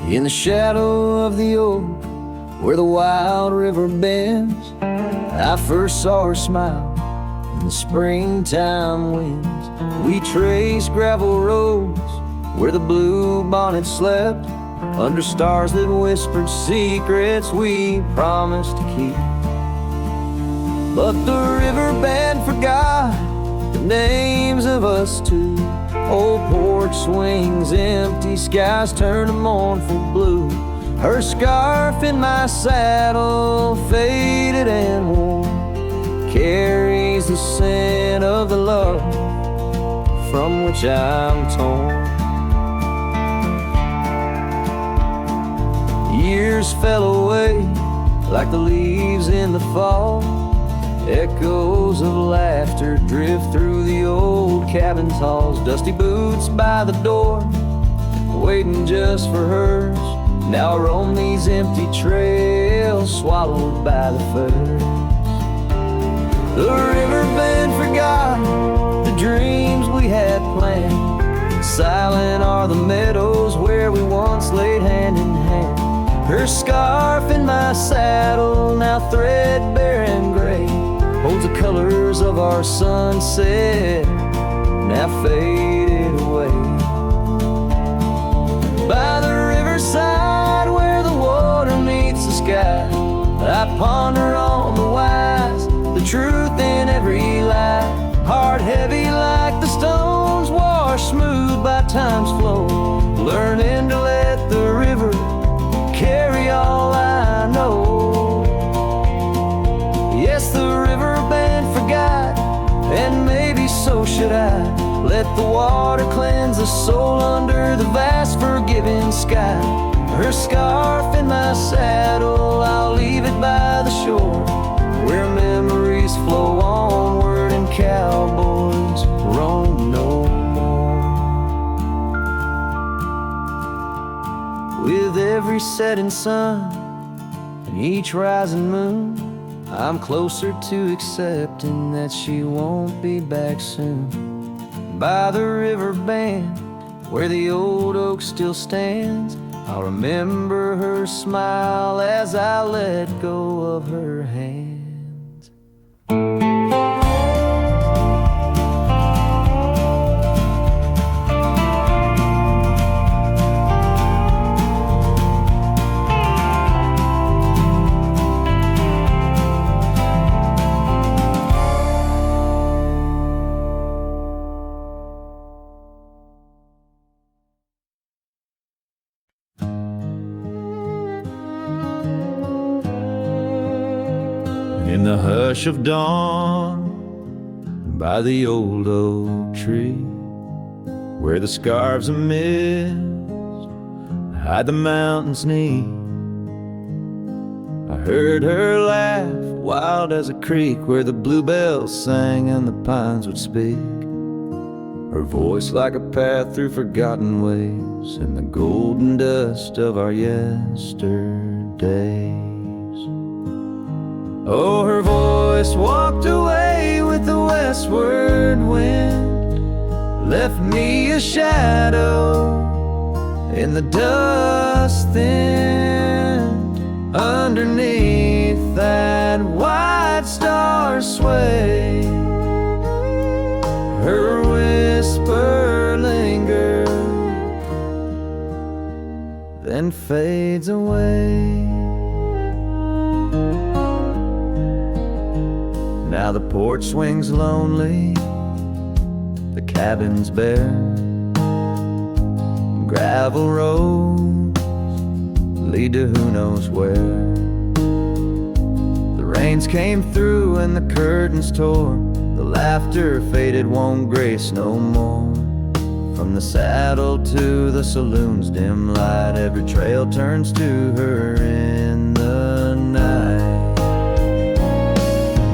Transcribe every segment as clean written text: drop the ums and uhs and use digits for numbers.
In the shadow of the oak, where the wild river bends, I first saw her smile in the springtime winds. We traced gravel roads where the blue bonnet slept, under stars that whispered secrets we promised to keep. But the river band forgot the names of us two. Old porch swings, empty skies turned to mournful blue. Her scarf in my saddle, faded and worn, carries the scent of the love from which I'm torn. Years fell away like the leaves in the fall. Echoes of laughter drift through the old cabin's halls. Dusty boots by the door, waiting just for hers. Now I roam these empty trails, swallowed by the furs. The riverbend forgot the dreams we had planned. Silent are the meadows where we once laid hand in hand. Her scarf in my saddle, now threadbare and gray, holds the colors of our sunset, now faded away. By the riverside where the water meets the sky, I ponder on the wise, the truth in every lie. Heart heavy like the stones, washed smooth by time's flow, learning to let the river carry all I know. Yes, the river band forgot, and maybe so should I. Let the water cleanse the soul under the vast forgiving sky. Her scarf in my saddle, I'll leave it by the shore, where memories flow onward and cowboys roam no more. With every setting sun and each rising moon, I'm closer to accepting that she won't be back soon. By the river band, where the old oak still stands, I'll remember her smile as I let go of her hands. In the hush of dawn, by the old oak tree, where the scarves of mist hide the mountain's knee, I heard her laugh, wild as a creek, where the bluebells sang and the pines would speak. Her voice like a path through forgotten ways in the golden dust of our yesterdays. Oh, her voice walked away with the westward wind, left me a shadow in the dust thinned. Underneath that white star sway, her whisper lingers, then fades away. Now the porch swings lonely, the cabin's bare, gravel roads lead to who knows where. The rains came through and the curtains tore, the laughter faded, won't grace no more. From the saddle to the saloon's dim light, every trail turns to her in the night.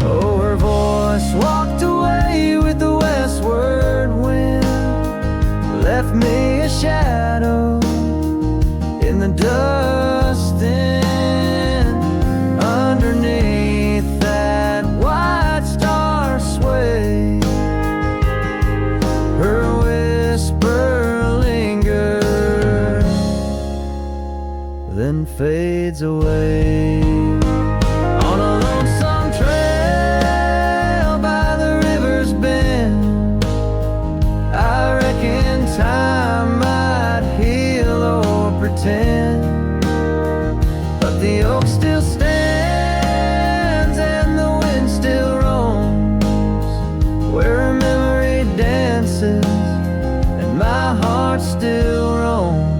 Oh, her voice walked away with the westward wind, left me a shadow in the dust thinned. Underneath that white star sway, her whisper lingers, fades away. On a lonesome trail by the river's bend, I reckon time might heal or pretend, but the oak still stands and the wind still roams where her memory dances and my heart still roams.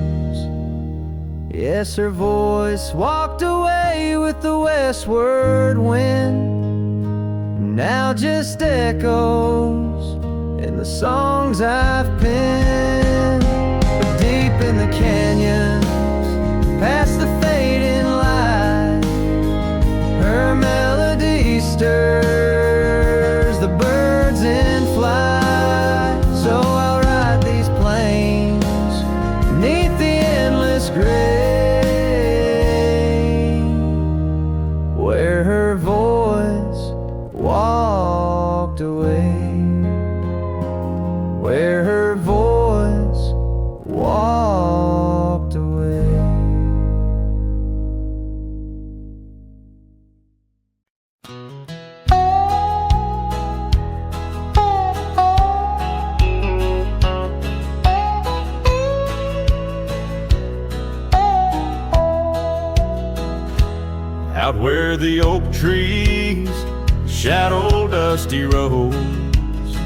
Yes, her voice walked away with the westward wind, now just echoes in the songs I've penned. But deep in the canyons, past the fading light, her melody stirs the birds in flight. So I'll ride these plains beneath the endless gray, where her voice walked away, where her voice walked away. Out where the oak trees shadow dusty roads,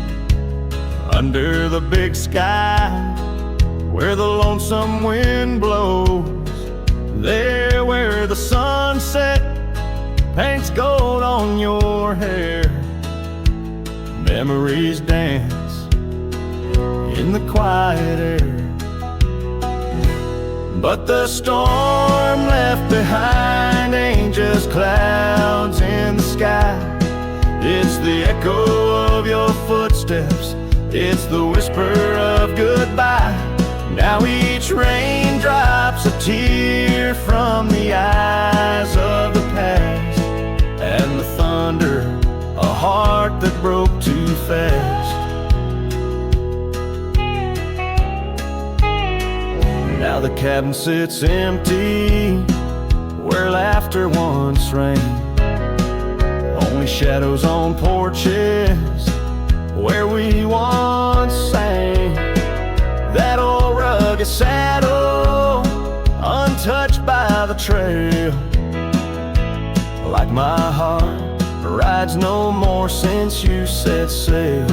under the big sky where the lonesome wind blows, there where the sunset paints gold on your hair, memories dance in the quiet air. But the storm left behind ain't just clouds in the sky. It's the echo of your footsteps, it's the whisper of goodbye. Now each raindrop's a tear from the eyes of the past, and the thunder, a heart that broke too fast. Now the cabin sits empty where laughter once rang, only shadows on porches where we once sang. That old rugged saddle, untouched by the trail, like my heart, rides no more since you set sail.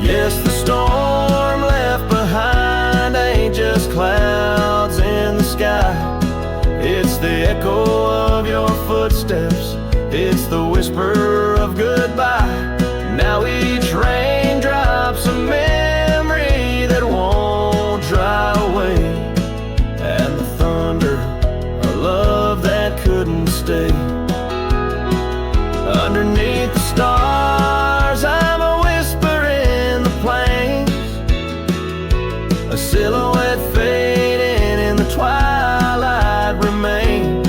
Yes, the storm left behind ain't just clouds in the sky. It's the echo of your footsteps, it's the whisper of goodbye. Now each raindrop's a memory that won't dry away, and the thunder, a love that couldn't stay. Underneath the stars, I'm a whisper in the plains, a silhouette fading in the twilight remains.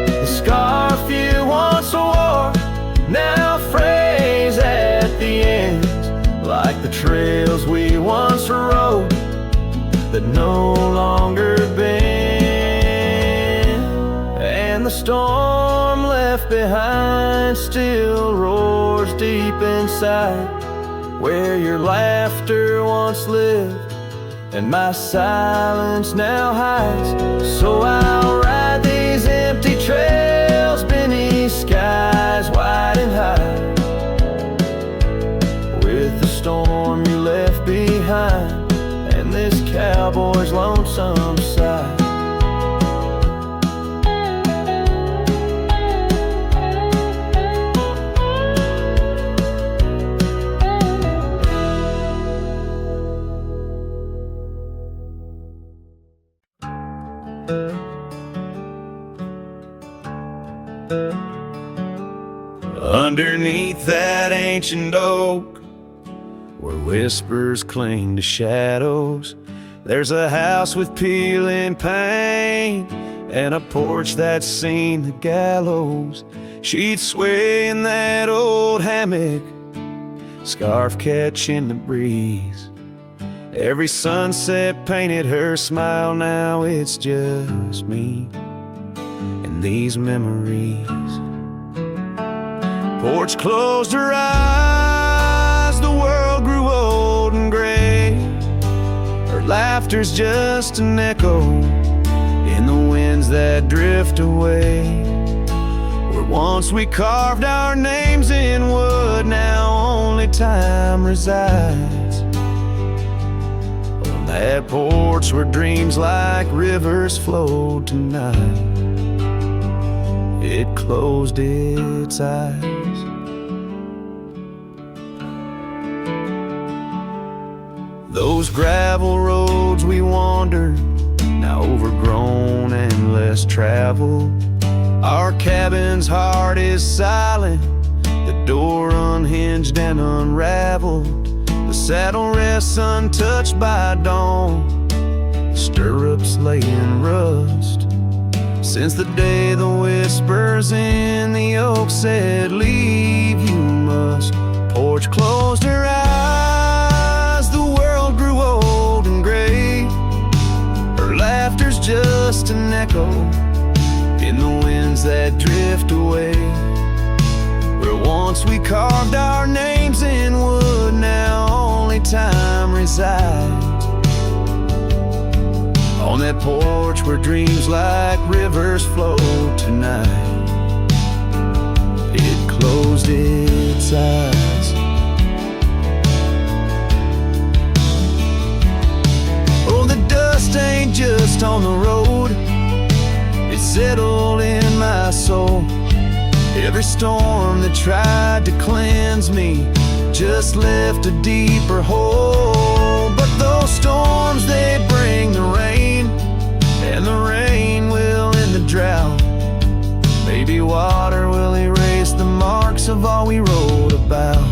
The scarf you once wore now frays at the ends, like the trails we once rode that no longer bend. And the storm left behind still roars deep inside, where your laughter once lived and my silence now hides. So I'll ride these empty trails beneath skies wide and high, with the storm you left behind and this cowboy's lonesome sigh. Underneath that ancient oak, where whispers cling to shadows, there's a house with peeling paint and a porch that's seen the gallows. She'd sway in that old hammock, scarf catching the breeze, Every sunset painted her smile. Now it's just me and these memories. Porch closed her eyes, the world grew old and gray. Her laughter's just an echo in the winds that drift away. Where once we carved our names in wood, now only time resides. On that porch where dreams like rivers flowed tonight, it closed its eyes. Those gravel roads we wandered, now overgrown and less traveled. Our cabin's heart is silent, the door unhinged and unraveled. The saddle rests untouched by dawn, the stirrups lay in rust. Since the day the whispers in the oak said, "Leave you must." Porch closed her eyes, the world grew old and gray. Her laughter's just an echo in the winds that drift away. Where once we carved our names in wood, now only time resides. On that porch where dreams like rivers flow tonight, it closed its eyes. Oh, the dust ain't just on the road, it settled in my soul. Every storm that tried to cleanse me just left a deeper hole. But those storms, they bring the rain, and the rain will end the drought. Maybe water will erase the marks of all we wrote about.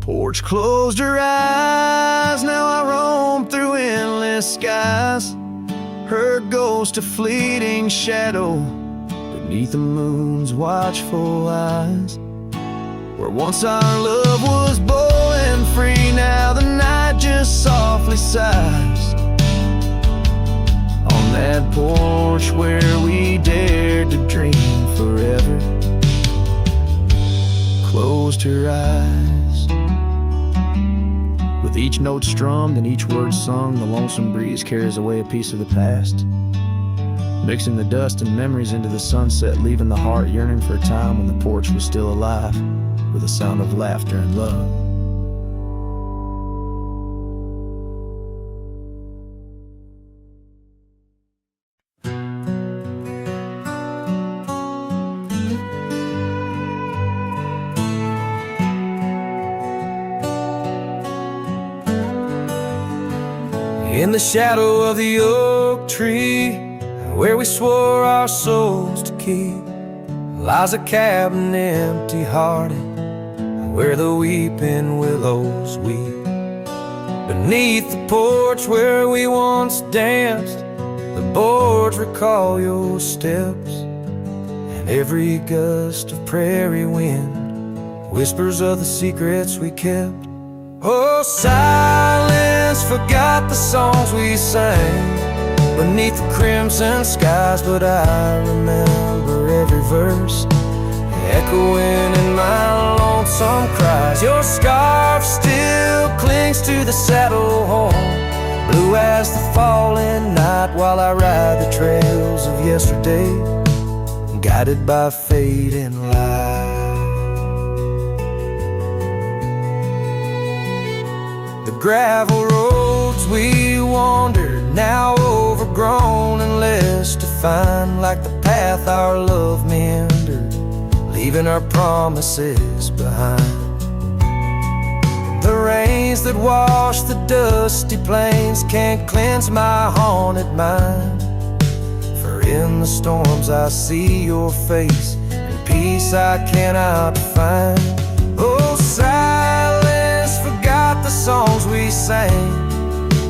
Porch closed her eyes, now I roam through endless skies. Her ghost a fleeting shadow beneath the moon's watchful eyes. Where once our love was bold and free, now the night just softly sighs. On that porch where we dared to dream forever, closed her eyes. With each note strummed and each word sung, the lonesome breeze carries away a piece of the past, mixing the dust and memories into the sunset, leaving the heart yearning for a time when the porch was still alive, with a sound of laughter and love. In the shadow of the oak tree, where we swore our souls to keep, lies a cabin empty-hearted, where the weeping willows weep. Beneath the porch where we once danced, the boards recall your steps, and every gust of prairie wind whispers of the secrets we kept. Oh, silence forgot the songs we sang beneath the crimson skies, but I remember every verse echoing in my lonesome cries. Your scarf still clings to the saddle horn, blue as the falling night, while I ride the trails of yesterday, guided by fading light. The gravel roads we wandered, now overgrown and less defined, like the path our love meandered, leaving our promises behind. The rains that wash the dusty plains can't cleanse my haunted mind, for in the storms I see your face, and peace I cannot find. Oh, silence forgot the songs we sang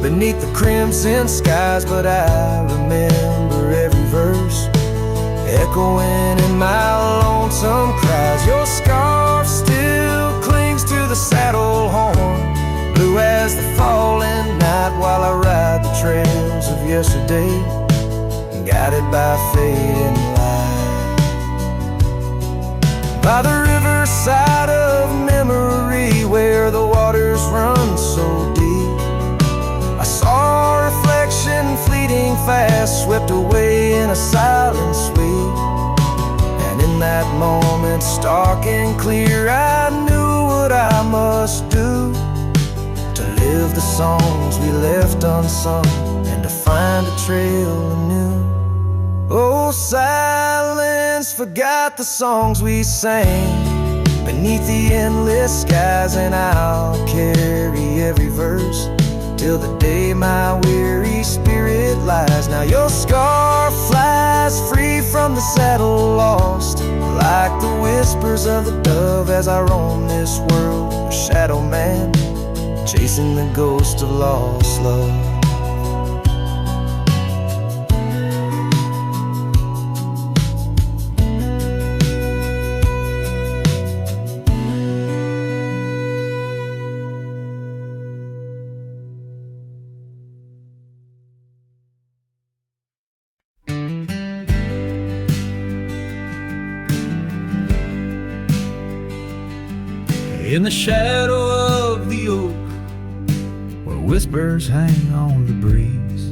beneath the crimson skies, but I remember every verse echoing in my lonesome cries. Your scarf still stay, guided by fading light. By the riverside of memory, where the waters run so deep, I saw a reflection fleeting fast, swept away in a silent sweep. And in that moment, stark and clear, I knew what I must do to live the songs we left unsung, and to find a trail anew. Oh, silence forgot the songs we sang beneath the endless skies, and I'll carry every verse till the day my weary spirit lies. Now your scarf flies free from the saddle, lost like the whispers of the dove, as I roam this world, a shadow man, chasing the ghost of lost love. In the shadow of the oak, where whispers hang on the breeze,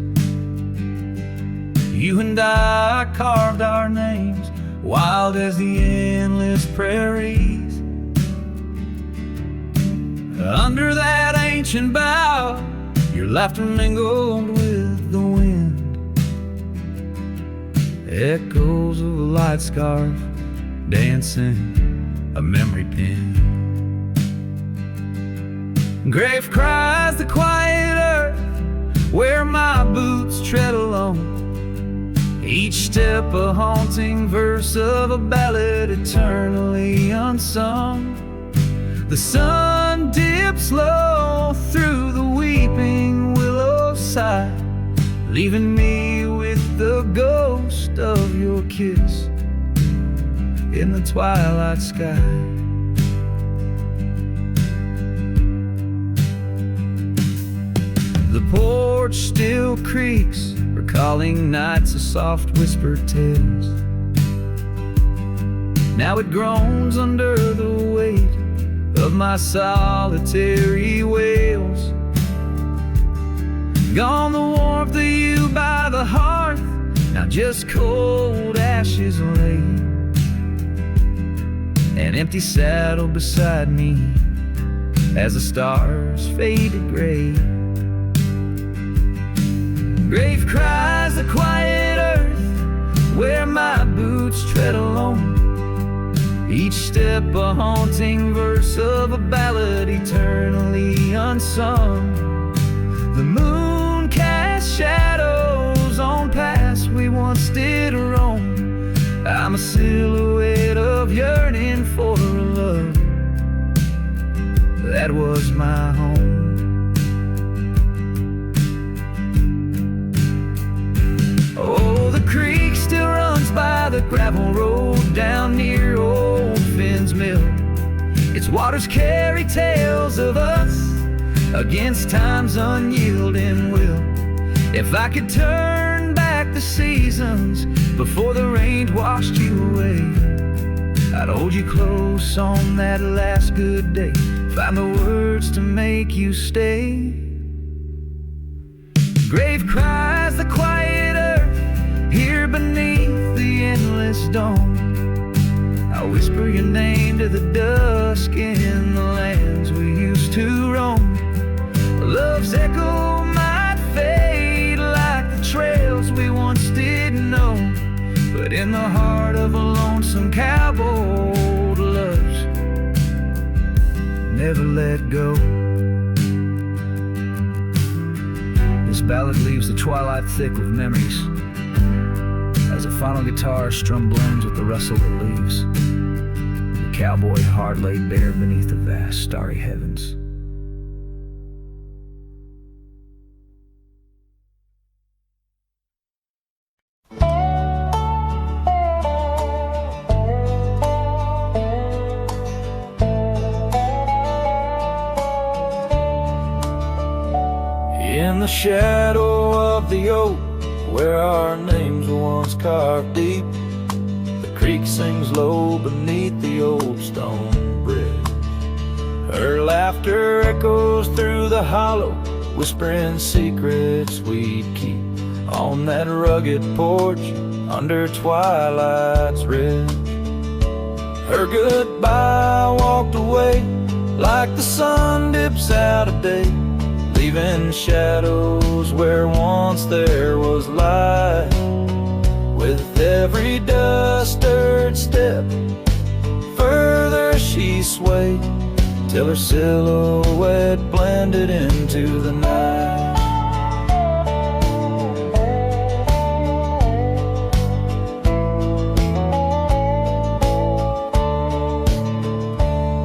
you and I carved our names, wild as the endless prairies. Under that ancient bough, your laughter mingled with the wind, echoes of a light scarf dancing a memory pin. Grave cries the quiet earth, where my boots tread alone, each step a haunting verse of a ballad eternally unsung. The sun dips low through the weeping willow side, leaving me with the ghost of your kiss in the twilight sky. The porch still creaks, recalling nights of soft whispered tales. Now it groans under the weight of my solitary wails. Gone the warmth of you by the hearth, now just cold ashes lay. An empty saddle beside me as the stars fade to gray. Grave cries the quiet earth, where my boots tread alone, each step a haunting verse of a ballad eternally unsung. The moon casts shadows on paths we once did roam. I'm a silhouette of yearning for a love that was my home. Oh, the creek still runs by the gravel road down near old Finn's Mill. Its waters carry tales of us against time's unyielding will. If I could turn back the seasons before the rain washed you away, I'd hold you close on that last good day, find the words to make you stay. Grave cries the quiet earth, here beneath the endless dawn. I whisper your name to the dusk in the lands we used to roam. Love's echo might fade like the trails we once did know, but in the heart of a lonesome cowboy, old loves never let go. This ballad leaves the twilight thick with memories, as a final guitar strum blends with the rustle of the leaves. The cowboy heart laid bare beneath the vast starry heavens. In the shadow of the oak, where our names were once carved deep. The creek sings low beneath the old stone bridge. Her laughter echoes through the hollow, whispering secrets we'd keep on that rugged porch under twilight's ridge. Her goodbye walked away like the sun dips out of day, leaving shadows where once there was light. With every dust-stirred step, further she swayed, till her silhouette blended into the night.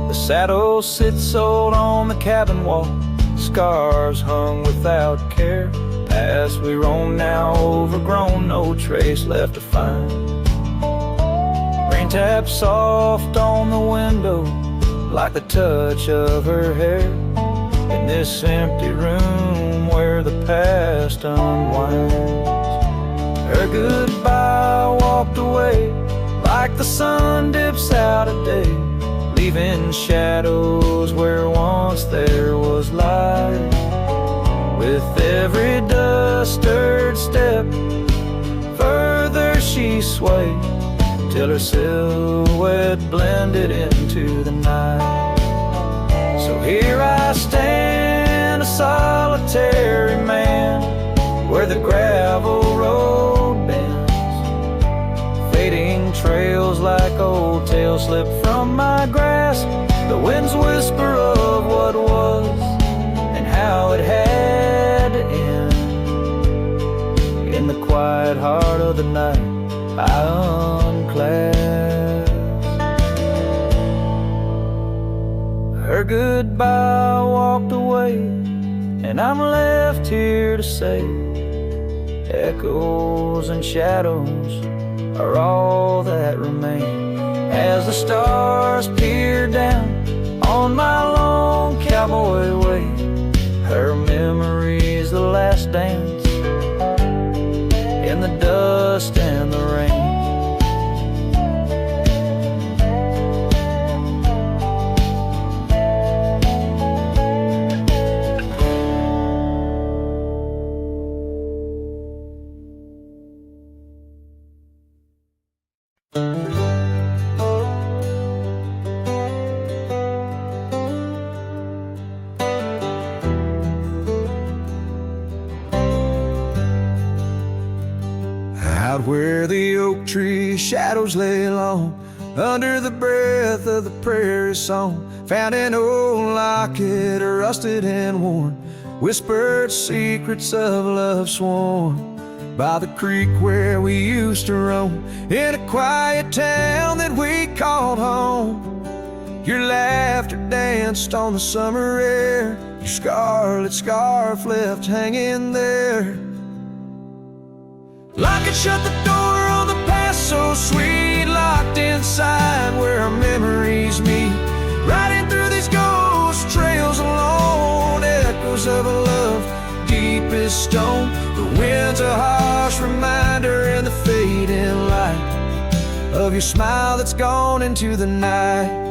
The saddle sits old on the cabin wall, scars hung without care. Past we roam now overgrown, no trace left to find. Rain taps soft on the window like the touch of her hair, in this empty room where the past unwinds. Her goodbye walked away like the sun dips out of day, leaving shadows where once there was light. With every dust-stirred step, further she swayed, till her silhouette blended into the night. So here I stand, a solitary man, where the gravel road bends. Fading trails like old tales slip from my grasp, the wind's whisper of what was and how it had to end. In the quiet heart of the night, I unclasp. Her goodbye walked away, and I'm left here to say, echoes and shadows are all that remain, as the stars peer down on my long cowboy way. Her memory's the last dance in the dust and the rain. Out where the oak tree shadows lay long, under the breath of the prairie song, found an old locket, rusted and worn, whispered secrets of love sworn. By the creek where we used to roam, in a quiet town that we called home. Your laughter danced on the summer air, your scarlet scarf left hanging there. Lock it, shut the door on the past so sweet, locked inside where our memories meet. Riding through these ghost trails alone, echoes of a love deep as stone. The wind's a harsh reminder in the fading light of your smile that's gone into the night.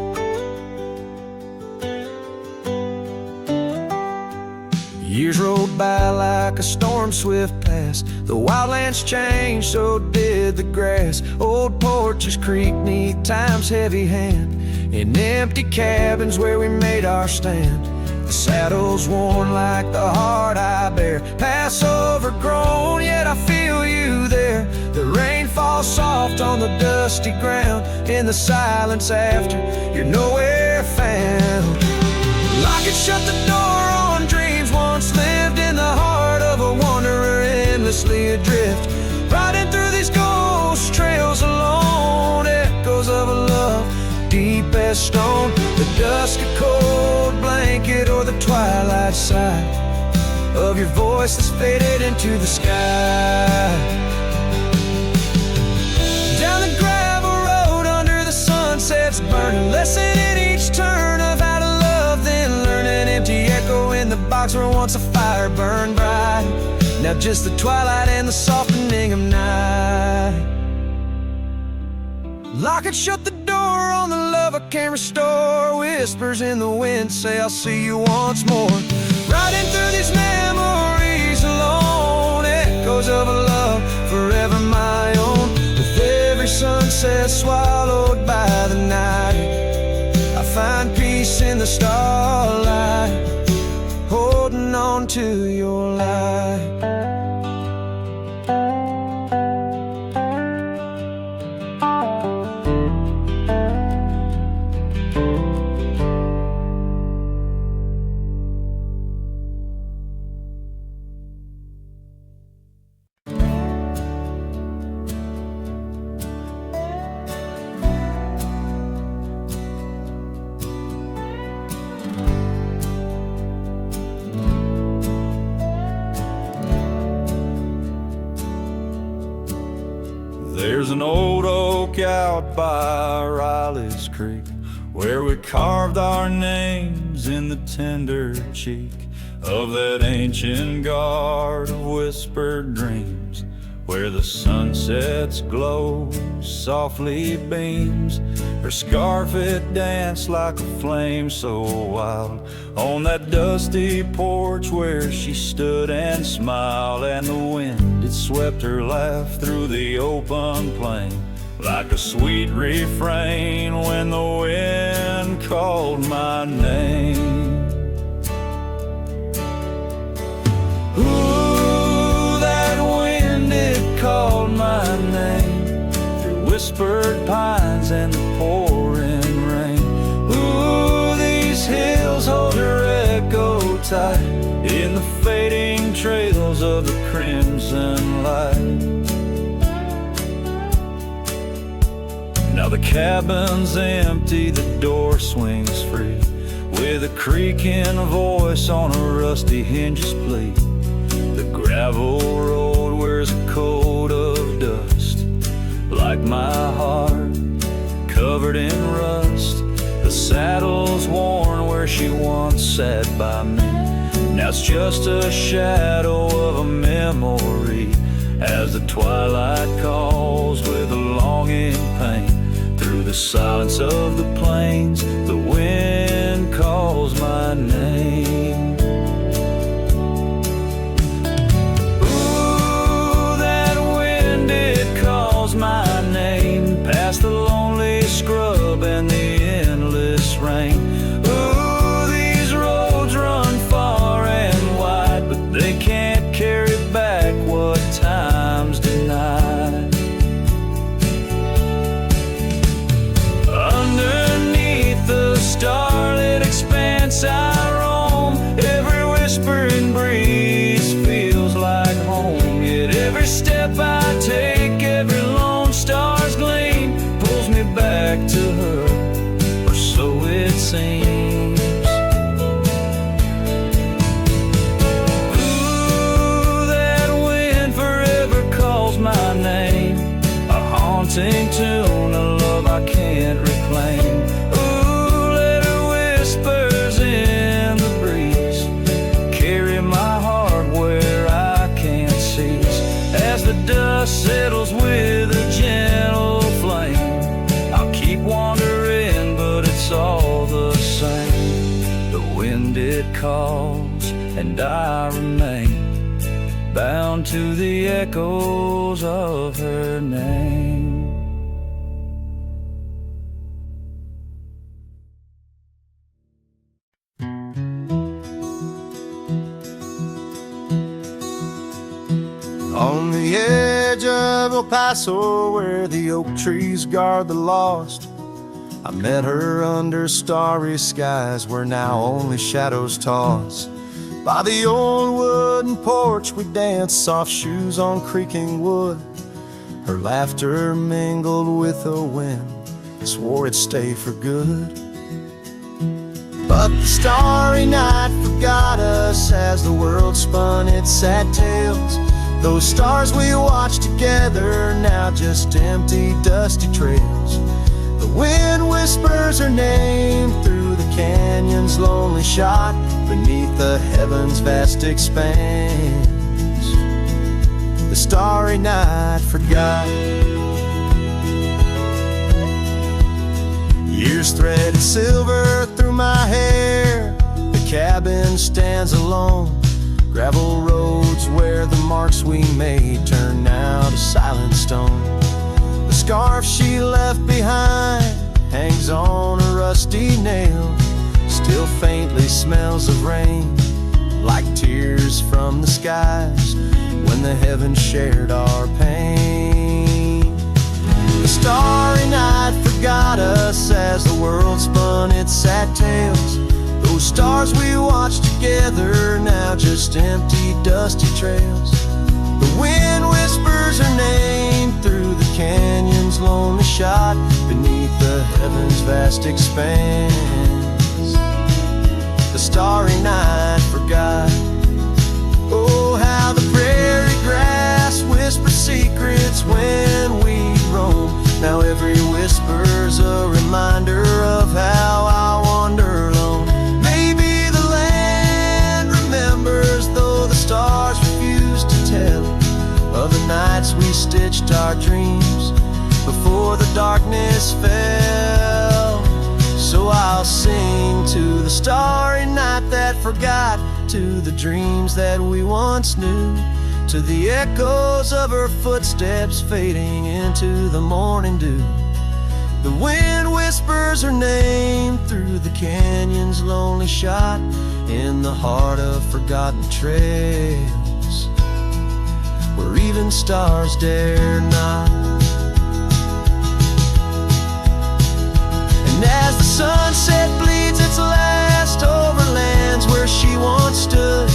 Years rolled by like a storm swift past. The wildlands changed, so did the grass. Old porches creak neath time's heavy hand, in empty cabins where we made our stand. The saddle's worn like the heart I bear, past overgrown, yet I feel you there. The rain falls soft on the dusty ground, in the silence after you're nowhere found. Lock it, shut the door on dreams once lived, in the heart of a wanderer endlessly adrift. Riding through these ghost trails alone, echoes of a love deep as stone. The dusk a cold blanket, or the twilight sigh of your voice that's faded into the sky. Down the gravel road under the sunsets burning, lesson in each turn of how to love, then learn. An empty echo in the box where once a fire burned bright. Now just the twilight and the softening of night. Lock and shut the door on the love I can't restore. Whispers in the wind say I'll see you once more. Riding through these memories alone, echoes of a love forever my own. With every sunset swallowed by the night, I find peace in the starlight, holding on to your light. There's an old oak out by Riley's Creek, where we carved our names in the tender cheek of that ancient guard of whispered dreams, where the sunset's glow softly beams. Her scarf it danced like a flame so wild on that dusty porch where she stood and smiled, and the wind it swept her laugh through the open plain like a sweet refrain when the wind called my name. Ooh, that wind it called my name through whispered pines and the pouring rain. Ooh, these hills hold her echo tight in the fading trails of the crimson light. Now the cabin's empty, the door swings free, with a creaking voice on a rusty hinge's plea. The gravel road wears a coat of dust, like my heart, covered in rust. The saddle's worn where she once sat by me. Now it's just a shadow of a memory, as the twilight calls with a longing pain. Through the silence of the plains, the wind calls my name. Ooh, that wind, it calls my name, past the lonely scrub and the endless rain. Ooh, these roads run far and wide, but they can't carry back what time's denied. Underneath the starlit expanse I roam, every whispering breeze feels like home. Yet every step I take, every lone star's gleam pulls me back to her, or so it seems. Ooh, that wind forever calls my name, a haunting tune, a love I can't reclaim. Ooh, let her whispers in the breeze carry my heart where I can't cease. As the dust settles with a gentle flame, I'll keep wandering, but it's all the same. The wind it calls and I remain bound to the echoes of her name. On the edge of El Paso, where the oak trees guard the lost, I met her under starry skies where now only shadows toss. By the old wooden porch we danced, soft shoes on creaking wood. Her laughter mingled with the wind, swore it'd stay for good. But the starry night forgot us as the world spun its sad tales. Those stars we watched together, now just empty, dusty trails. The wind whispers her name through the canyon's lonely shot, beneath the heaven's vast expanse. the starry night forgot. Years threaded silver through my hair. The cabin stands alone. Gravel roads where the marks we made turn now to silent stone. The scarf she left behind hangs on a rusty nail. Still faintly smells of rain, like tears from the skies when the heavens shared our pain. The starry night forgot us as the world spun its sad tales. Those stars we watched together, now just empty, dusty trails. The wind whispers her name through the canyon's lonely shot, beneath the heavens' vast expanse. The starry night forgot. Oh, how the prairie grass whispers secrets when we roam. Now every whisper's a reminder of how I wander alone. Maybe the land remembers, though the stars refuse to tell, of the nights we stitched our dreams before the darkness fell. So I'll sing to the starry night that forgot, to the dreams that we once knew, to the echoes of her footsteps fading into the morning dew. The wind whispers her name through the canyon's lonely shot, in the heart of forgotten trails, where even stars dare not. And as the sunset bleeds its last over lands where she once stood,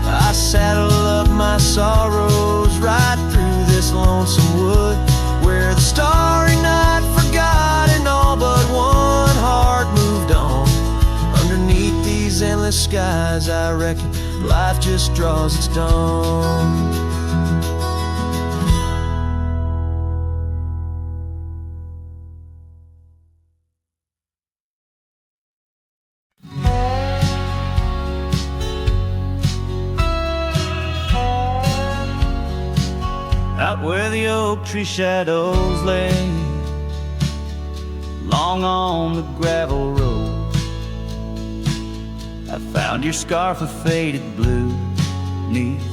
I saddle up my sorrows right through this lonesome wood, where the starry night forgot and all but one heart moved on. Underneath these endless skies, I reckon life just draws its dawn. Out where the oak tree shadows lay, long on the gravel road, I found your scarf of faded blue neath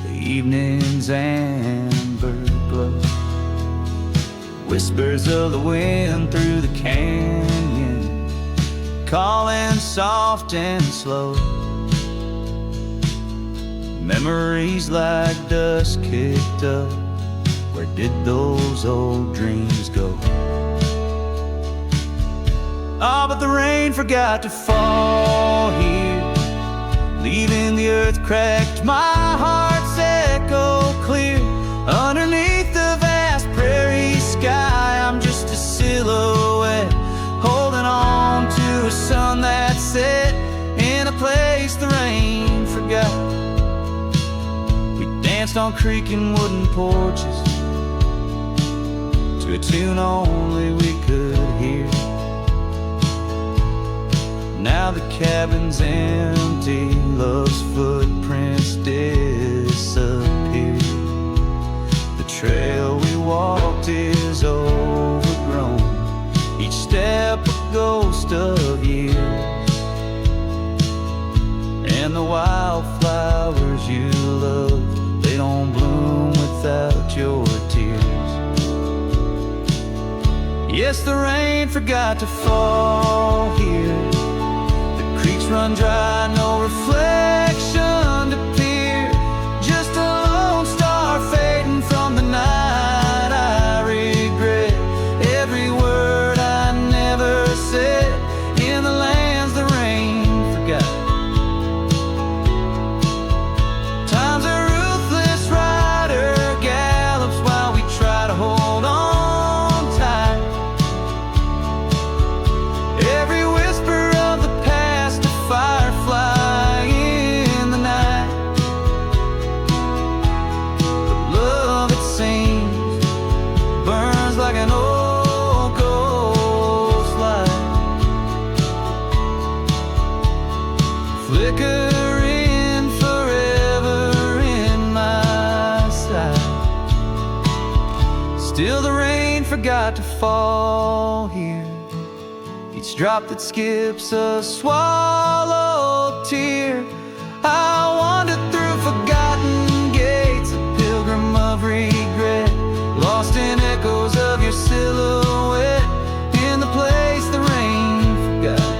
the evening's amber glow. Whispers of the wind through the canyon, calling soft and slow. Memories like dust kicked up, where did those old dreams go? Ah, but the rain forgot to fall here, leaving the earth cracked, my heart's echo clear. Underneath the vast prairie sky, I'm just a silhouette, holding on to a sun that set in a place the rain forgot. We danced on creaking wooden porches to a tune only we could hear. Now the cabin's empty, love's footprints disappear. The trail we walked is overgrown, each step a ghost of years. And the wildflowers you love, they don't bloom without your tears. Yes, the rain forgot to fall here, the creeks run dry, no reflection to peer. Just a lone star fading from the night. I regret every word I never said in the lands the rain forgot. Time's a ruthless rider, gallops while we try to hold on tight. Every whisper of the past, a firefly in the to fall here. Each drop that skips a swallowed tear. I wander through forgotten gates, a pilgrim of regret, lost in echoes of your silhouette, in the place the rain forgot.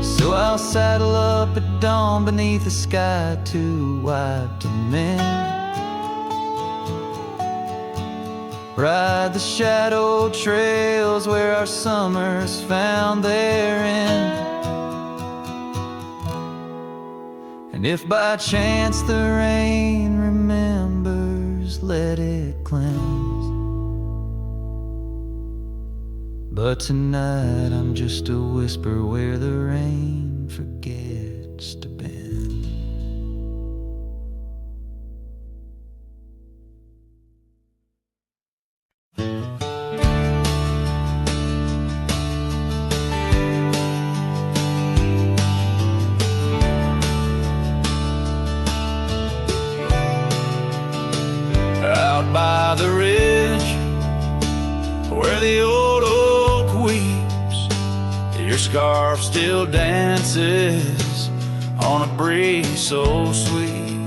So I'll saddle up at dawn beneath a sky too wide to mend, ride the shadowed trails where our summers found their end. And if by chance the rain remembers, let it cleanse. But tonight I'm just a whisper where the rain forgets to bend. By the ridge where the old oak weeps, your scarf still dances on a breeze so sweet.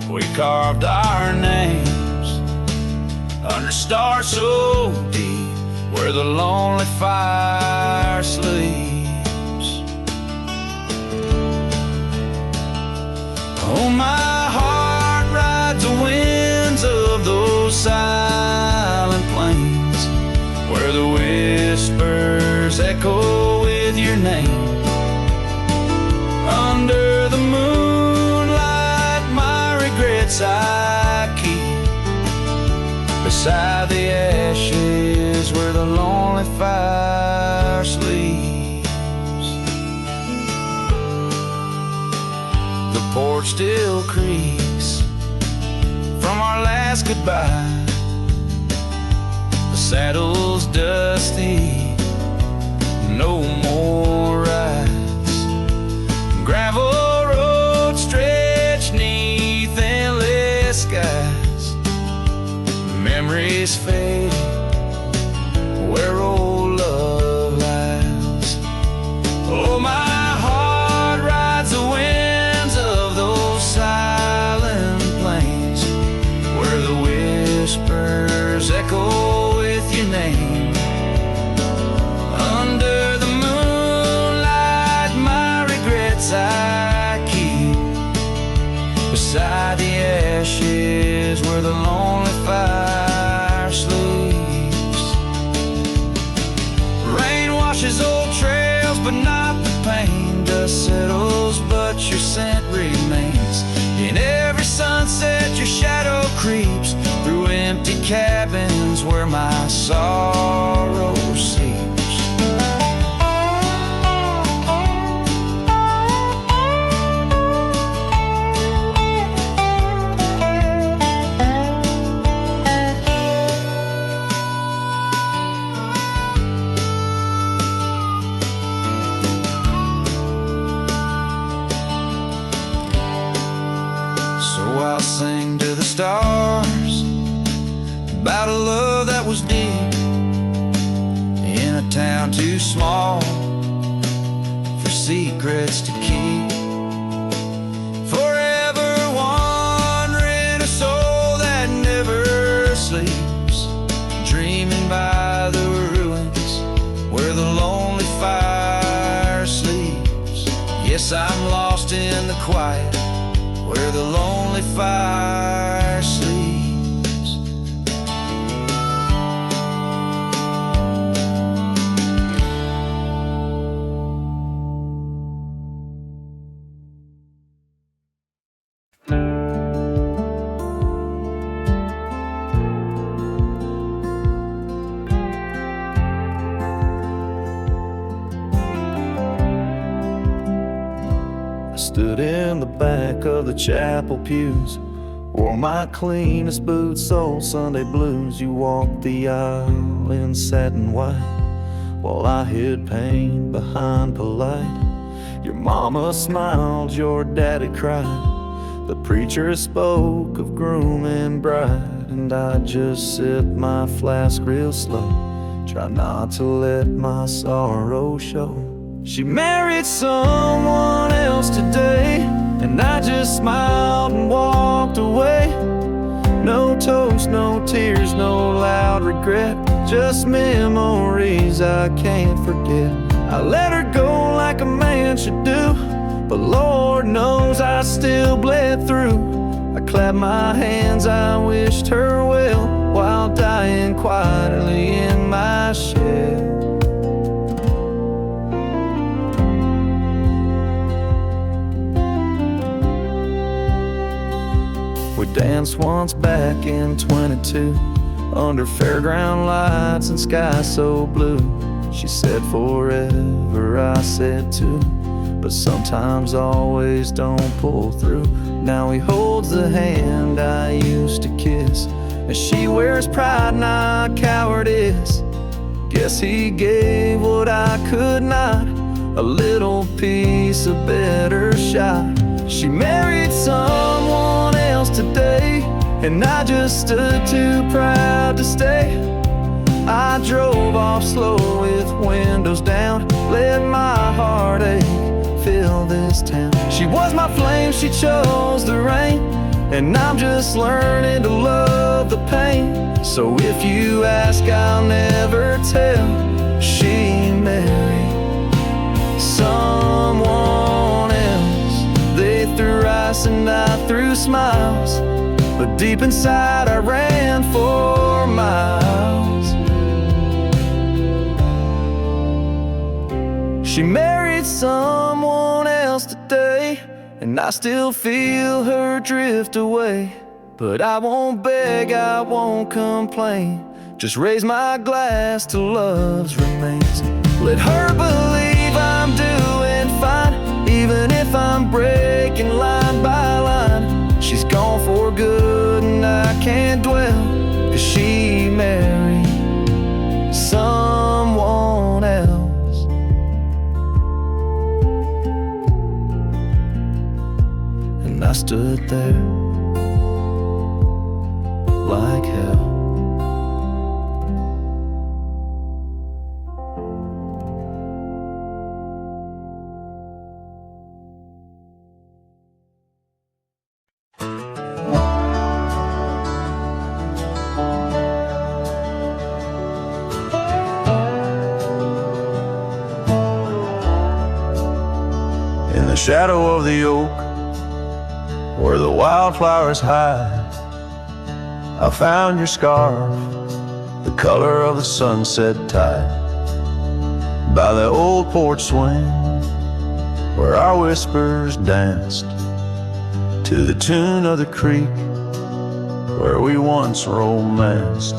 We carved our names under stars so deep where the lonely fire sleeps. Oh, my heart rides the winds of those silent plains where the whispers echo with your name. Under the moonlight, my regrets I keep beside the ashes where the lonely fire sleeps. The porch still creaks from our last goodbye. The saddle's dusty, no more rides. Gravel roads stretch neath endless skies. Memories fade where old love lies. Oh, my heart rides the winds of those silent plains where the whispers echo with your name. Under the moonlight, my regrets I keep beside the ashes where the lonely fire sleeps. Rain washes old trails, but not the pain. Dust settles, but your scent remains. In every sunset, your shadow creeps through empty cabins where my sorrow sleeps. So I'll sing to the stars about a love that was deep in a town too small for secrets to keep. Forever wandering, a soul that never sleeps, dreaming by the ruins where the lonely fire sleeps. Yes, I'm lost in the quiet where the lonely fire sleeps. Stood in the back of the chapel pews, wore my cleanest boots, old Sunday blues. You walked the aisle in satin white, while I hid pain behind polite. Your mama smiled, your daddy cried. The preacher spoke of groom and bride. and I just sip my flask real slow. Try not to let my sorrow show. She married someone else today, and I just smiled and walked away. No toast, no tears, no loud regret, just memories I can't forget. I let her go like a man should do, but Lord knows I still bled through. I clapped my hands, I wished her well, while dying quietly in my shed. We danced once back in 22, under fairground lights and sky so blue. She said forever, I said too, but sometimes always don't pull through. Now he holds the hand I used to kiss, and she wears pride, not cowardice. Guess he gave what I could not, a little piece, a better shot. She married someone else today, and I just stood too proud to stay. I drove off slow with windows down, let my heartache fill this town. She was my flame, she chose the rain, and I'm just learning to love the pain. So if you ask, I'll never tell. She married someone else. They threw rice and I threw smiles, but deep inside I ran for miles. She married someone else today, and I still feel her drift away. But I won't beg, I won't complain, just raise my glass to love's remains. Let her believe I'm doing fine, even if I'm breaking line by line. She's gone for good and I can't dwell, 'cause she married someone else. And I stood there like hell. In the shadow of the oak, where the wildflowers hide, I found your scarf, the color of the sunset tide. By the old porch swing, where our whispers danced, to the tune of the creek, where we once romanced.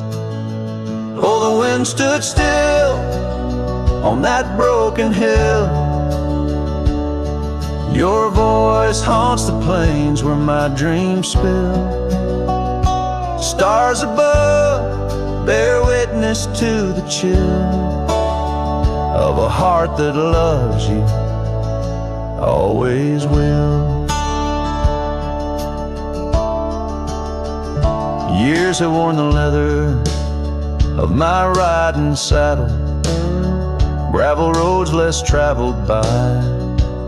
Oh, the wind stood still on that broken hill. Your voice haunts the plains where my dreams spill. Stars above bear witness to the chill of a heart that loves you, always will. Years have worn the leather of my riding saddle, gravel roads less traveled by,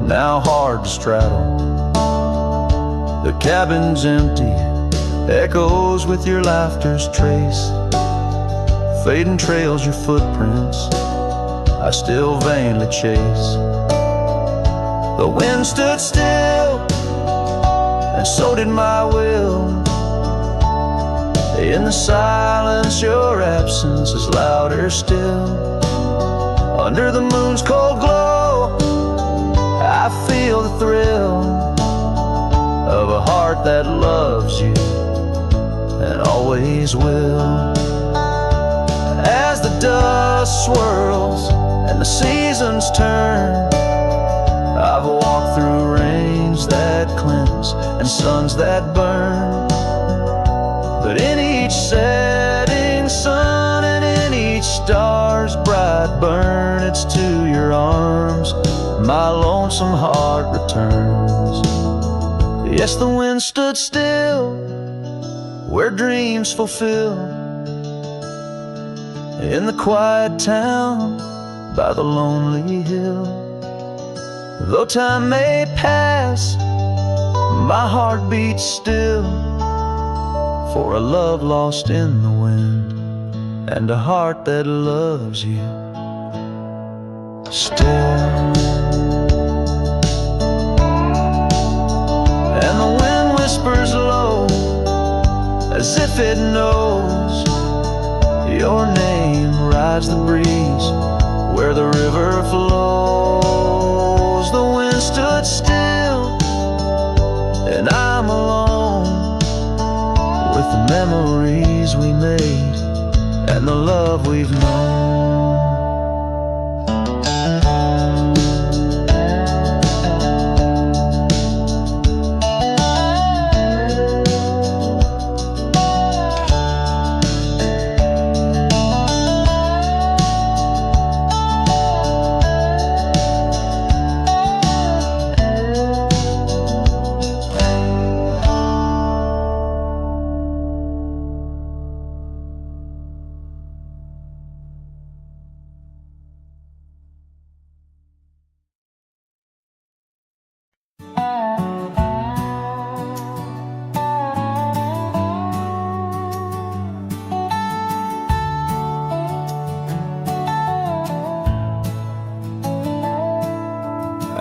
now hard to straddle. The cabin's empty, echoes with your laughter's trace, fading trails your footprints I still vainly chase. The wind stood still, and so did my will. In the silence your absence is louder still. Under the moon's cold glow I feel the thrill of a heart that loves you and always will. As the dust swirls and the seasons turn, I've walked through rains that cleanse and suns that burn. But in each setting sun and in each star's bright burn, it's to your arms my lonesome heart returns. Yes, the wind stood still where dreams fulfill, in the quiet town by the lonely hill. Though time may pass, my heart beats still, for a love lost in the wind, and a heart that loves you still. And the wind whispers low, as if it knows your name rides the breeze where the river flows. The wind stood still, and I'm alone with the memories we made and the love we've known.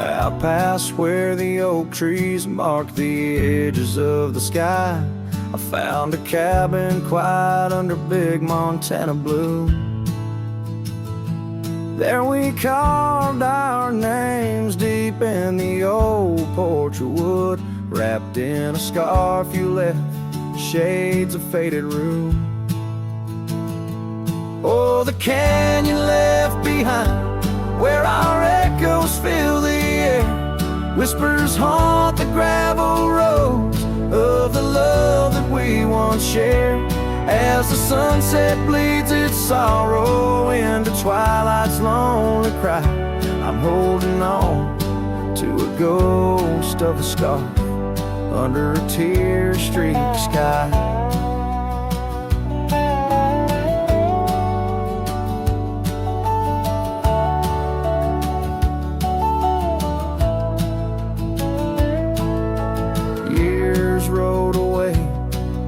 Out past where the oak trees mark the edges of the sky, I found a cabin quiet under big Montana blue. There we carved our names deep in the old porch of wood, wrapped in a scarf you left, shades of faded rue. Oh, the canyon left behind, where our echoes fill the air, whispers haunt the gravel roads of the love that we once shared. As the sunset bleeds its sorrow into twilight's lonely cry, I'm holding on to a ghost of a scarf under a tear-streaked sky.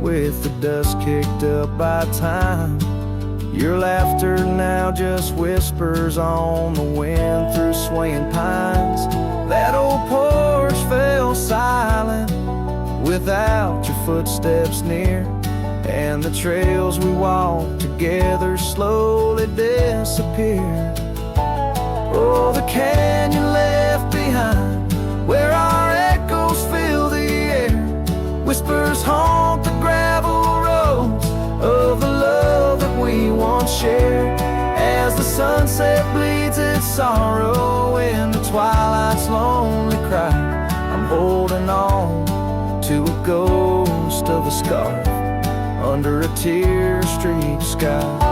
With the dust kicked up by time, your laughter now just whispers on the wind through swaying pines. That old porch fell silent without your footsteps near, and the trails we walked together slowly disappeared. Oh, the canyon left behind, where our echoes fill the air, whispers haunt the gravel roads of the love that we once shared. As the sunset bleeds its sorrow into twilight's lonely cry, I'm holding on to a ghost of a scarf under a tear-streaked sky.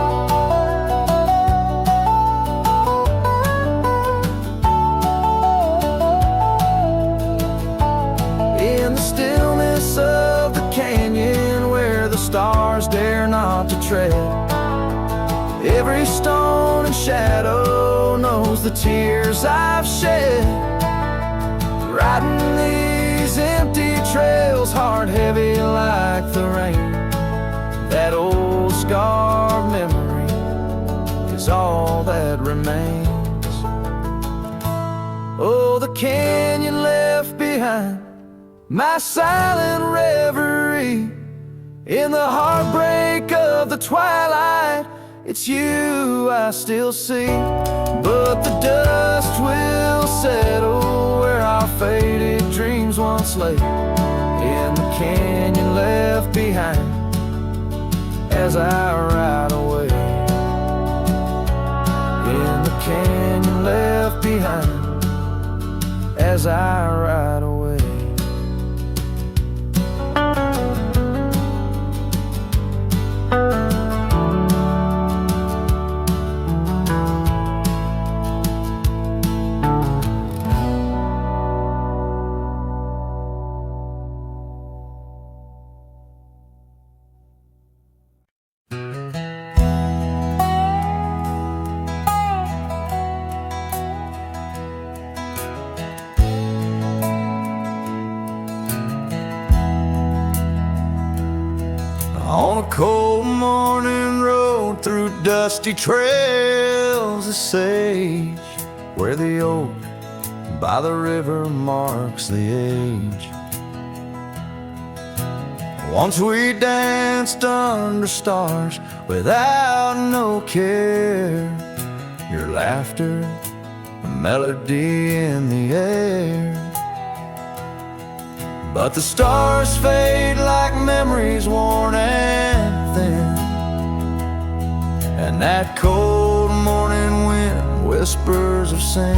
Of the canyon where the stars dare not to tread, every stone and shadow knows the tears I've shed. Riding these empty trails, heart heavy like the rain, that old scarred memory is all that remains. Oh, the canyon left behind, my silent reverie in the heartbreak of the twilight. It's you I still see, but the dust will settle where our faded dreams once lay, in the canyon left behind as I ride away. In the canyon left behind as I ride away. cold morning road through dusty trails of sage, where the oak by the river marks the age. Once we danced under stars without no care, your laughter, a melody in the air. But the stars fade like memories worn and thin, and that cold morning wind whispers of sin.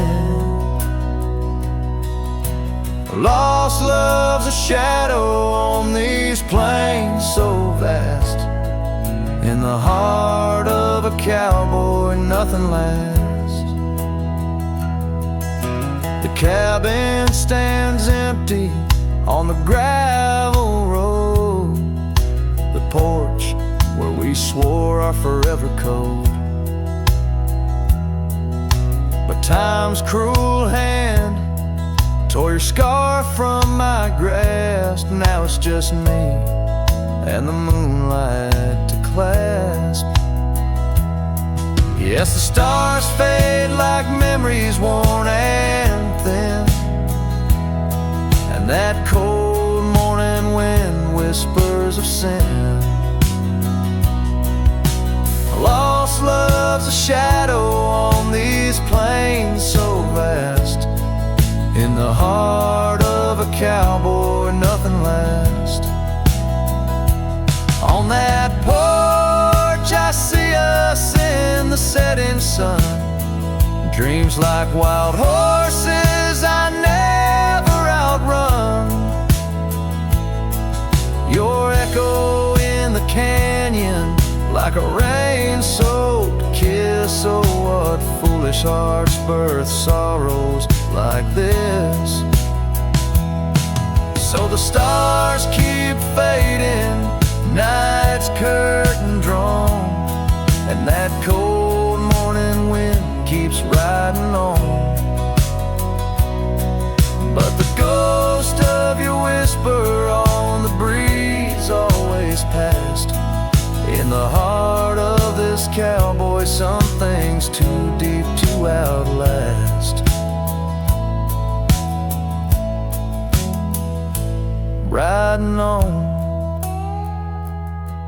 Lost love's a shadow on these plains so vast. In the heart of a cowboy nothing lasts. The cabin stands empty on the gravel road, the porch where we swore our forever code. But time's cruel hand tore your scarf from my grasp. Now it's just me and the moonlight to clasp. Yes, the stars fade like memories worn and thin, and that cold morning wind whispers of sin. Lost love's a shadow on these plains so vast. In the heart of a cowboy nothing lasts. On that porch I see us in the setting sun. Dreams like wild horses I never outrun. Your echo in the canyon like a rain-soaked kiss. Oh, what foolish hearts birth sorrows like this. So the stars keep fading, night's curtain drawn, and that cold morning wind keeps riding on. But the ghost of your whisper on the breeze always past. In the heart of this cowboy some things too deep to outlast. Riding on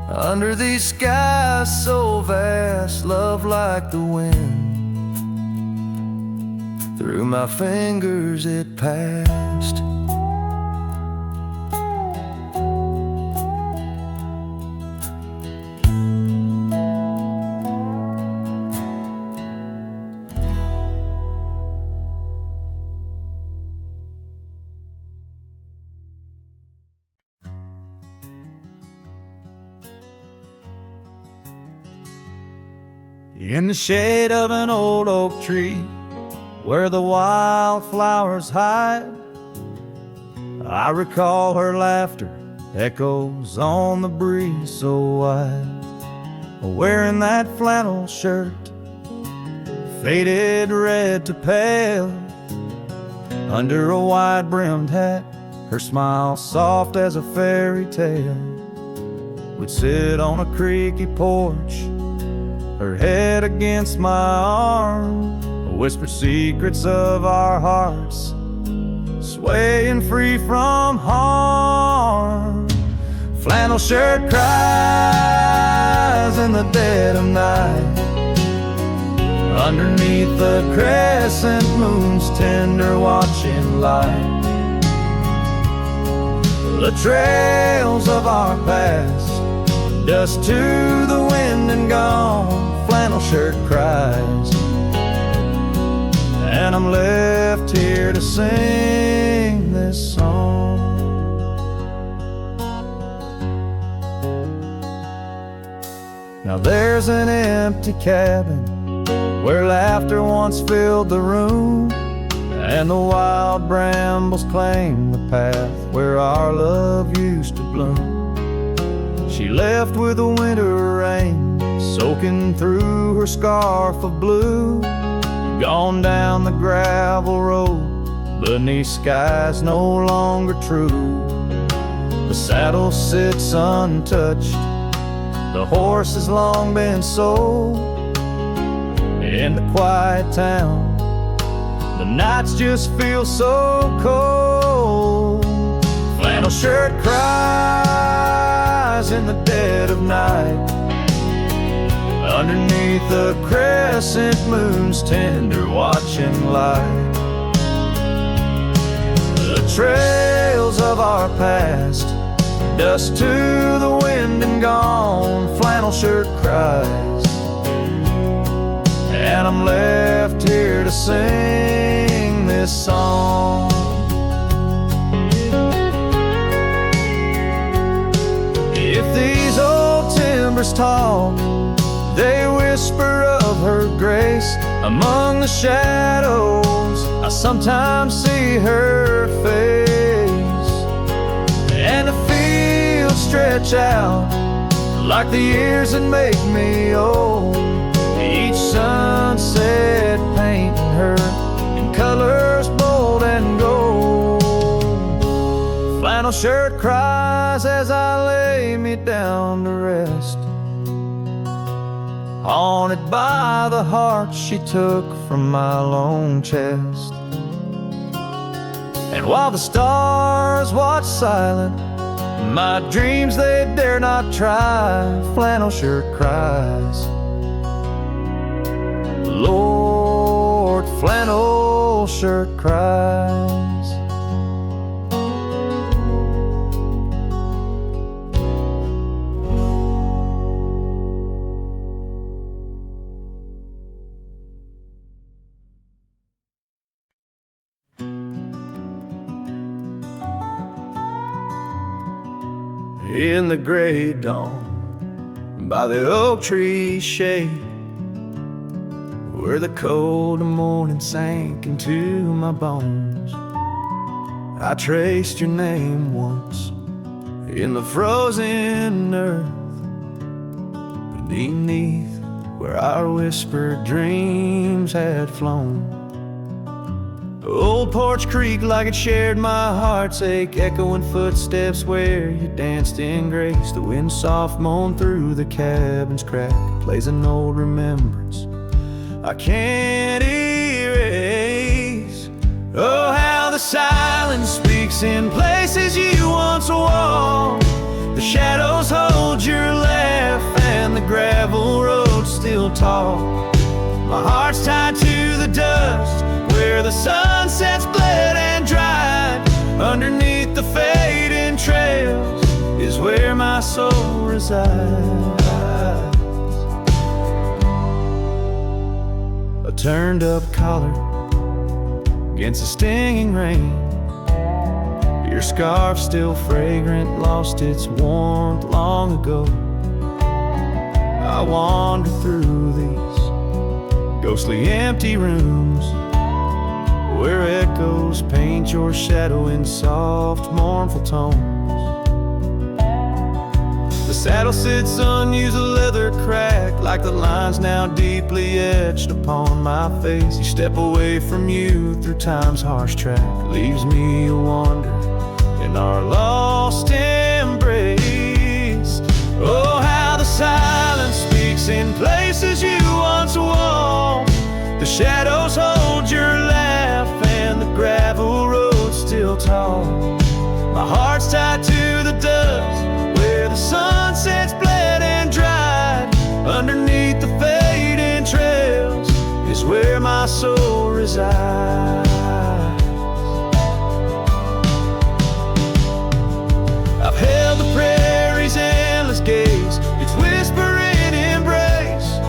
under these skies so vast, love like the wind. Through my fingers it passed. In the shade of an old oak tree, where the wildflowers hide, I recall her laughter echoes on the breeze so wide. Wearing that flannel shirt, faded red to pale, under a wide-brimmed hat, her smile soft as a fairy tale. We'd sit on a creaky porch, her head against my arm, whisper secrets of our hearts, swaying free from harm. Flannel shirt cries in the dead of night, underneath the crescent moon's tender watching light. The trails of our past, dust to the wind and gone. Flannel shirt cries, and I'm left here to sing this song. Now there's an empty cabin where laughter once filled the room, and the wild brambles claim the path where our love used to bloom. She left with the winter rain soaking through her scarf of blue, gone down the gravel road beneath skies no longer true. The saddle sits untouched, The horse has long been sold in the quiet town. The nights just feel so cold. Flannel shirt cries in the dead of night, underneath the crescent moon's tender watching light. The trails of our past, dust to the wind and gone. Flannel shirt cries, and I'm left here to sing this song. If these old timbers talk, they whisper of her grace. Among the shadows, I sometimes see her face, and the fields stretch out like the years that make me old. Each sunset painting her in colors bold and gold. Flannel shirt cries as I lay me down to rest, haunted by the heart she took from my lone chest. And while the stars watch silent, my dreams they dare not try. Flannel shirt cries, Lord, flannel shirt cries. In the gray dawn, by the oak tree shade, where the cold morning sank into my bones, I traced your name once in the frozen earth, beneath where our whispered dreams had flown. Old Porch Creek like it shared my heart's ache, echoing footsteps where you danced in grace. The wind soft moaned through the cabin's crack, plays an old remembrance I can't erase. Oh, how the silence speaks in places you once walked. The shadows hold your laugh and the gravel road still talk. My heart's tied to the dust where the sunsets bled and dried. Underneath the fading trails is where my soul resides. A turned up collar against the stinging rain, your scarf still fragrant, lost its warmth long ago. I wander through these ghostly empty rooms where echoes paint your shadow in soft, mournful tones. The saddle sits unused, a leather crack, like the lines now deeply etched upon my face. You step away from you through time's harsh track, leaves me a wander in our lost embrace. Oh, how the silence speaks in places you once walked. The shadows hold your laugh and the gravel road still tall. My heart's tied to the dust where the sunsets bled and dried. Underneath the fading trails is where my soul resides. I've held the prairie's endless gaze, its whispering embrace.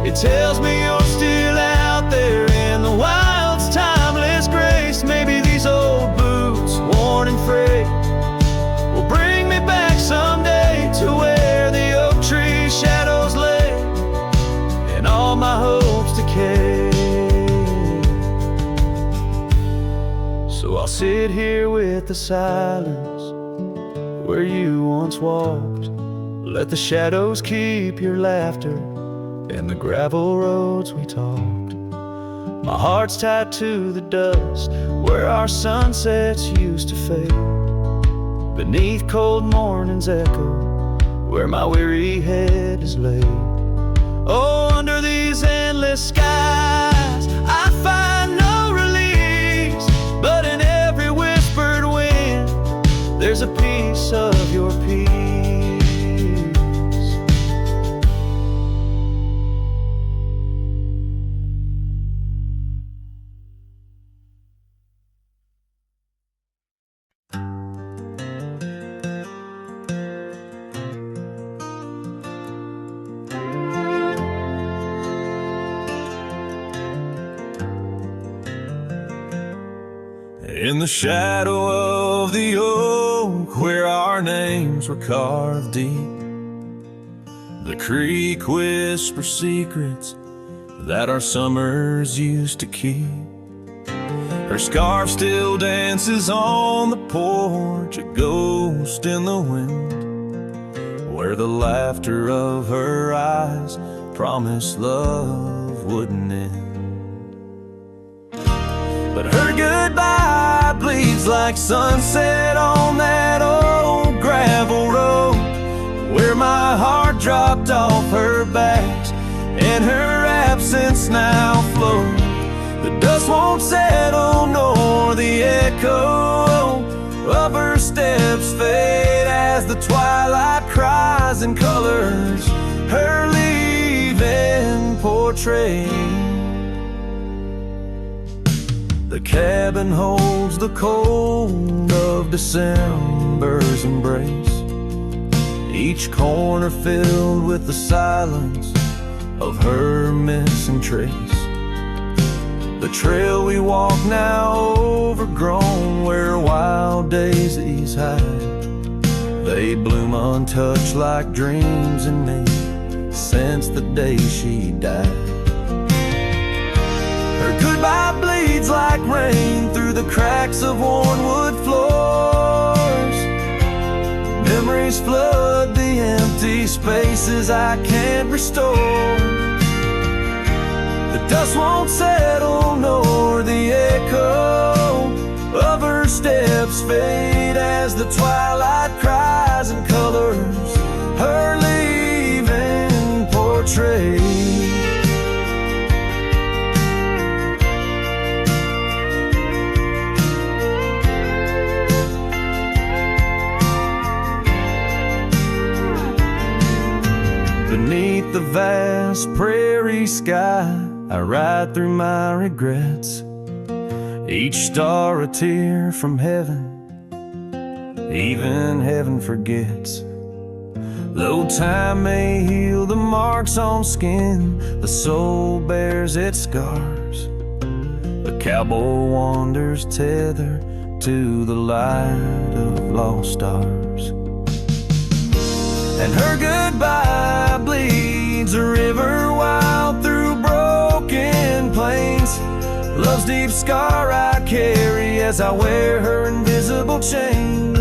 It tells me you're still out there in the wild's timeless grace. Maybe these old boots, worn and frayed, will bring me back someday to where the oak tree shadows lay and all my hopes decay. So I'll sit here with the silence where you once walked. Let the shadows keep your laughter and the gravel roads we talked. My heart's tied to the dust where our sunsets used to fade. Beneath cold morning's echo, where my weary head is laid. Oh, under these endless skies, I find no release, but in every whispered wind, there's a piece of your peace. In the shadow of the oak, where our names were carved deep, the creek whispers secrets that our summers used to keep. Her scarf still dances on the porch, a ghost in the wind, where the laughter of her eyes promised love wouldn't end. But her goodbye bleeds like sunset on that old gravel road, where my heart dropped off her back and her absence now flows. The dust won't settle nor the echo of her steps fade as the twilight cries and colors her leaving portrait. The cabin holds the cold of December's embrace, each corner filled with the silence of her missing trace. The trail we walk now overgrown, where wild daisies hide, they bloom untouched like dreams in me since the day she died. Her goodbye bleeds like rain through the cracks of worn wood floors. Memories flood the empty spaces I can't restore. The dust won't settle nor the echo of her steps fade as the twilight cries and colors her leaving portrait. Beneath the vast prairie sky, I ride through my regrets, each star a tear from heaven, even heaven forgets. Though time may heal the marks on skin, the soul bears its scars. The cowboy wanders tethered to the light of lost stars. And her goodbye bleeds a river wild through broken plains, love's deep scar I carry as I wear her invisible chains.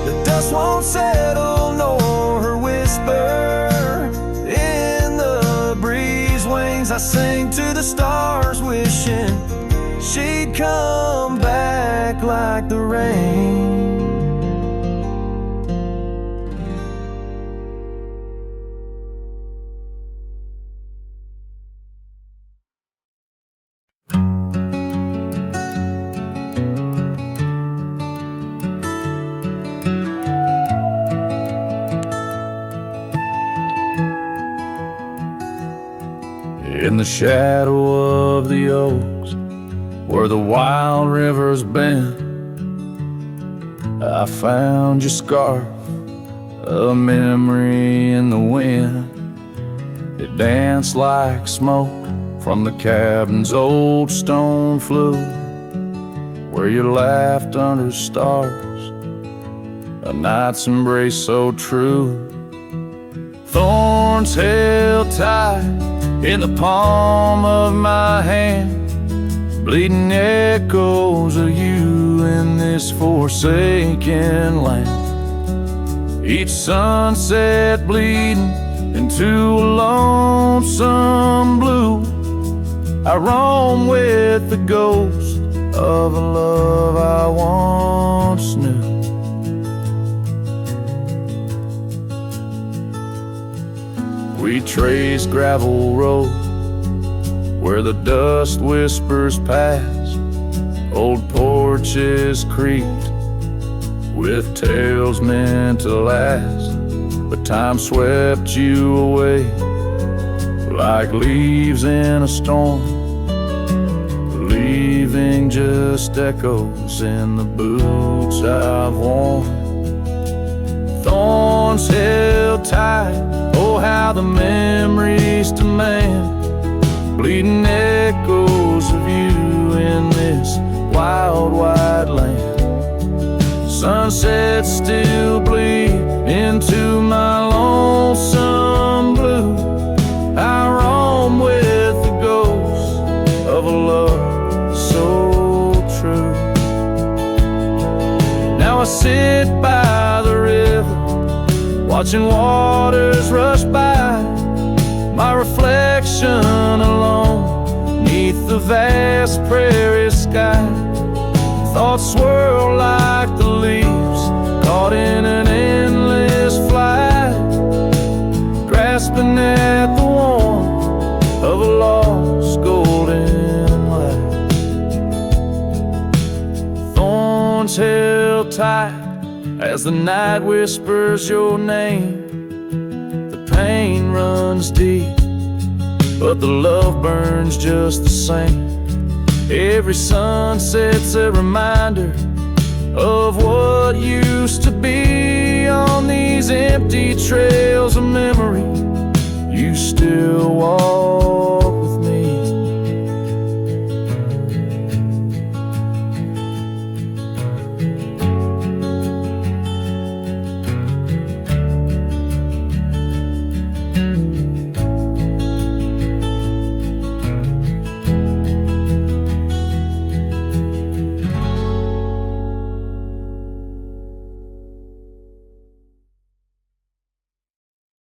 The dust won't settle nor her whisper in the breeze wings. I sing to the stars wishing she'd come back like the rain. In the shadow of the oaks, where the wild rivers bend, I found your scarf, a memory in the wind. It danced like smoke from the cabin's old stone flue, where you laughed under stars, a night's embrace so true. Thorns held tight in the palm of my hand, bleeding echoes of you in this forsaken land. Each sunset bleeding into a lonesome blue, I roam with the ghost of a love I once knew. We trace gravel road where the dust whispers past. Old porches creaked with tales meant to last. But time swept you away like leaves in a storm, leaving just echoes in the boots I've worn. Thorns held tight, oh how the memories demand bleeding echoes of you in this wild, wide land. Sunsets still bleed into my lonesome blue. I roam with the ghost of a love so true. Now I sit by the river, watching waters rush by, my reflection alone neath the vast prairie sky. Thoughts swirl like the leaves caught in an endless flight, grasping at the warmth of a lost golden light. Thorns held tight as the night whispers your name. The pain runs deep, but the love burns just the same. Every sunset's a reminder of what used to be on these empty trails of memory.